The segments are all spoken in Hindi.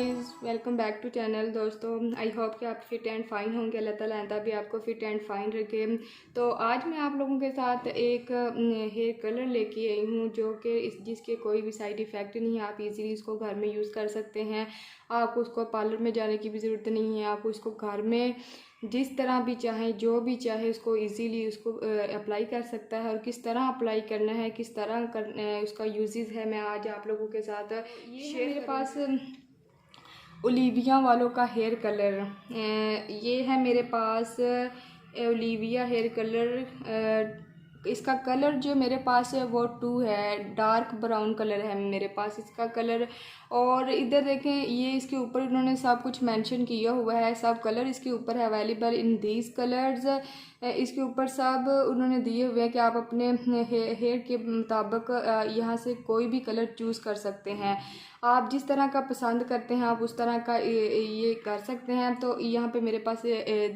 Guys, welcome back to channel. दोस्तों, आई होप कि आप फिट एंड फाइन होंगे। अल्लाह ताला आइंदा भी आपको फिट एंड फाइन रखे। तो आज मैं आप लोगों के साथ एक हेयर कलर लेके आई हूँ जो कि जिसके कोई भी साइड इफ़ेक्ट नहीं है। आप इजीली इसको घर में यूज़ कर सकते हैं। आपको उसको पार्लर में जाने की भी ज़रूरत नहीं है। आप उसको घर में जिस तरह भी चाहे, जो भी चाहे, उसको इजीली उसको अप्लाई कर सकता है। और किस तरह अप्लाई करना है, किस तरह उसका यूजेस है, मैं आज आप लोगों के साथ शेयर। मेरे पास ओलिविया वालों का हेयर कलर ये है मेरे पास। ओलिविया हेयर कलर, इसका कलर जो मेरे पास है वो 2 है। डार्क ब्राउन कलर है मेरे पास इसका कलर। और इधर देखें, ये इसके ऊपर उन्होंने सब कुछ मेंशन किया हुआ है। सब कलर इसके ऊपर है अवेलेबल इन दीज कलर्स। इसके ऊपर सब उन्होंने दिए हुए हैं कि आप अपने हेयर के मुताबिक यहाँ से कोई भी कलर चूज़ कर सकते हैं। आप जिस तरह का पसंद करते हैं आप उस तरह का ये कर सकते हैं। तो यहाँ पे मेरे पास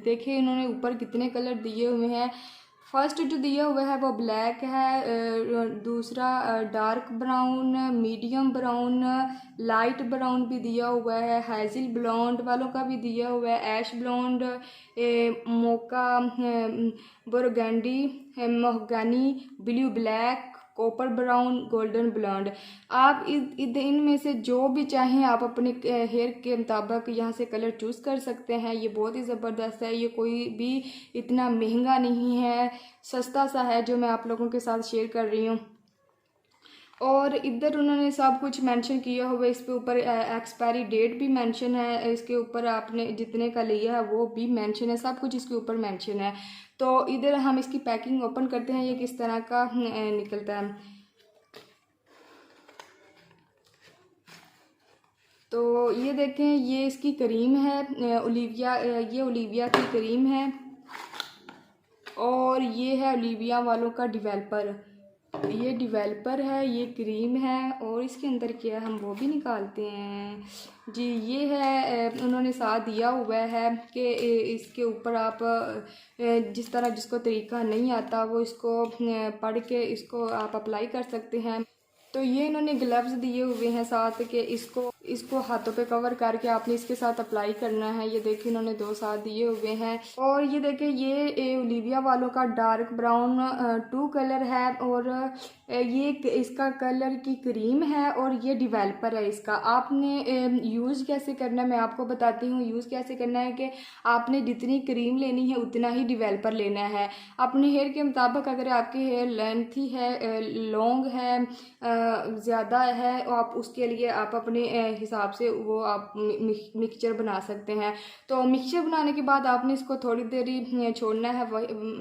देखिए इन्होंने ऊपर कितने कलर दिए हुए हैं। फर्स्ट जो दिया हुआ है वो ब्लैक है, दूसरा dark brown, medium brown, light brown भी दिया हुआ है, हैज़ल ब्लॉन्ड वालों का भी दिया हुआ है, ash blonde, mocha, burgundy, mahogany, blue black, copper brown, golden blonde. आप इनमें से जो भी चाहें आप अपने हेयर के मुताबिक यहाँ से कलर चूज़ कर सकते हैं। ये बहुत ही ज़बरदस्त है। ये कोई भी इतना महंगा नहीं है, सस्ता सा है जो मैं आप लोगों के साथ शेयर कर रही हूँ। और इधर उन्होंने सब कुछ मेंशन किया हुआ है। इस पे ऊपर एक्सपायरी डेट भी मेंशन है। इसके ऊपर आपने जितने का लिया है वो भी मेंशन है। सब कुछ इसके ऊपर मेंशन है। तो इधर हम इसकी पैकिंग ओपन करते हैं, ये किस तरह का निकलता है। तो ये देखें, ये इसकी क्रीम है ओलिविया, ये ओलिविया की क्रीम है। और ये है ओलिविया वालों का डिवेलपर, ये डिवेलपर है, ये क्रीम है। और इसके अंदर क्या है हम वो भी निकालते हैं जी। ये है उन्होंने साथ दिया हुआ है कि इसके ऊपर आप जिस तरह जिसको तरीका नहीं आता वो इसको पढ़ के इसको आप अप्लाई कर सकते हैं। तो ये इन्होंने ग्लव्स दिए हुए हैं साथ कि इसको हाथों पे कवर करके आपने इसके साथ अप्लाई करना है। ये देखिए इन्होंने 2 साथ दिए हुए हैं। और ये देखिए ये ओलिविया वालों का डार्क ब्राउन 2 कलर है। और ये इसका कलर की क्रीम है और ये डिवेलपर है इसका। आपने यूज़ कैसे करना है मैं आपको बताती हूँ। यूज़ कैसे करना है कि आपने जितनी क्रीम लेनी है उतना ही डिवेलपर लेना है अपने हेयर के मुताबिक। अगर आपके हेयर लेंथी है, लॉन्ग है, ज़्यादा है, आप उसके लिए आप अपने हिसाब से वो आप मिक्सचर बना सकते हैं। तो मिक्सचर बनाने के बाद आपने इसको थोड़ी देर छोड़ना है,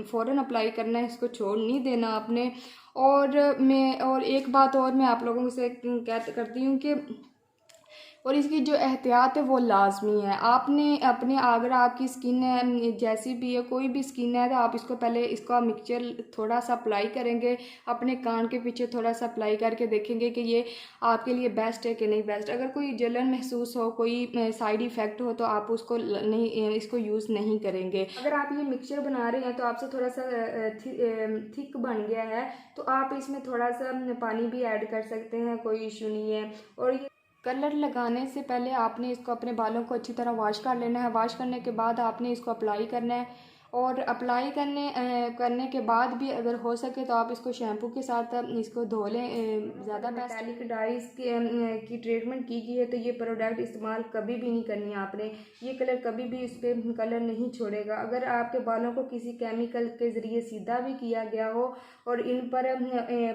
फ़ौरन अप्लाई करना है, इसको छोड़ नहीं देना आपने। और एक बात और मैं आप लोगों से करती हूँ कि और इसकी जो एहतियात है वो लाजमी है। आपने अपने अगर आपकी स्किन है जैसी भी है, कोई भी स्किन है, तो आप इसको पहले इसका मिक्सचर थोड़ा सा अप्लाई करेंगे अपने कान के पीछे, थोड़ा सा अप्लाई करके देखेंगे कि ये आपके लिए बेस्ट है कि नहीं बेस्ट। अगर कोई जलन महसूस हो, कोई साइड इफ़ेक्ट हो, तो आप उसको नहीं इसको यूज़ नहीं करेंगे। अगर आप ये मिक्सचर बना रहे हैं तो आपसे थोड़ा सा थिक बन गया है तो आप इसमें थोड़ा सा पानी भी ऐड कर सकते हैं, कोई इशू नहीं है। और ये कलर लगाने से पहले आपने इसको अपने बालों को अच्छी तरह वॉश कर लेना है। वॉश करने के बाद आपने इसको अप्लाई करना है। और अप्लाई करने के बाद भी अगर हो सके तो आप इसको शैम्पू के साथ इसको धो लें, ज़्यादा मेटालिक डाइज की ट्रीटमेंट की गई है। तो ये प्रोडक्ट इस्तेमाल कभी भी नहीं करनी है आपने। ये कलर कभी भी इस पर कलर नहीं छोड़ेगा। अगर आपके बालों को किसी केमिकल के ज़रिए सीधा भी किया गया हो और इन पर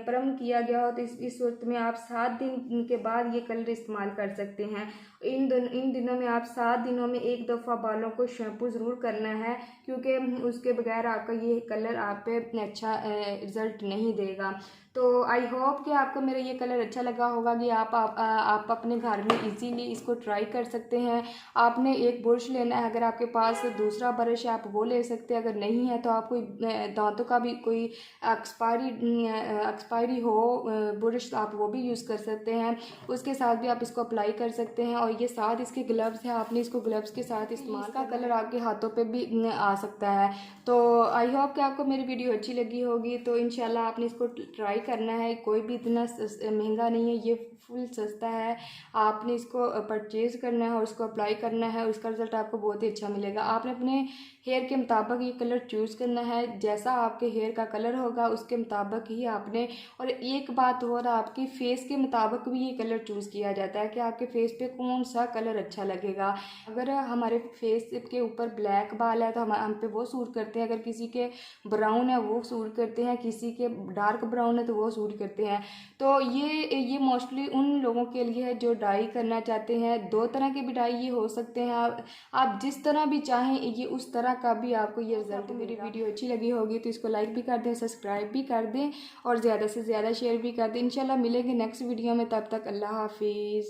परम किया गया हो तो इस सूरत में आप 7 दिन के बाद ये कलर इस्तेमाल कर सकते हैं। इन दिनों में आप 7 दिनों में एक दफ़ा बालों को शैम्पू ज़रूर करना है, क्योंकि उसके बगैर आपका ये कलर आप पे अच्छा रिज़ल्ट नहीं देगा। तो आई होप कि आपको मेरा ये कलर अच्छा लगा होगा कि आप अपने घर में इजीली इसको ट्राई कर सकते हैं। आपने एक ब्रश लेना है, अगर आपके पास दूसरा ब्रश है आप वो ले सकते हैं। अगर नहीं है तो आप कोई दांतों का भी कोई एक्सपायरी हो ब्रश आप वो भी यूज़ कर सकते हैं, उसके साथ भी आप इसको अप्लाई कर सकते हैं। और ये साथ इसके ग्लव्स है, आपने इसको ग्लव्स के साथ इस्तेमाल का कलर आपके हाथों पे भी आ सकता है। तो आई होप कि आपको मेरी वीडियो अच्छी लगी होगी। तो इंशाल्लाह आपने इसको ट्राई अप्लाई करना है। कोई भी इतना महंगा नहीं है, ये फुल सस्ता है। आपने इसको परचेज़ करना है और इसको अप्लाई करना है, उसका रिज़ल्ट आपको बहुत ही अच्छा मिलेगा। आपने अपने हेयर के मुताबिक ये कलर चूज़ करना है, जैसा आपके हेयर का कलर होगा उसके मुताबिक ही आपने। और एक बात और, आपकी फेस के मुताबिक भी ये कलर चूज़ किया जाता है कि आपके फेस पे कौन सा कलर अच्छा लगेगा। अगर हमारे फेस के ऊपर ब्लैक बाल है तो हम पे वो सूट करते हैं, अगर किसी के ब्राउन है वो सूट करते हैं, किसी के डार्क ब्राउन है तो वो सूट करते हैं। तो ये मोस्टली उन लोगों के लिए है जो डाई करना चाहते हैं। 2 तरह के भी डाई ये हो सकते हैं, आप जिस तरह भी चाहें ये उस तरह का भी आपको ये रिजल्ट। मेरी वीडियो अच्छी लगी होगी तो इसको लाइक भी कर दें, सब्सक्राइब भी कर दें और ज़्यादा से ज़्यादा शेयर भी कर दें। इंशाल्लाह मिलेंगे नेक्स्ट वीडियो में, तब तक अल्लाह हाफिज़।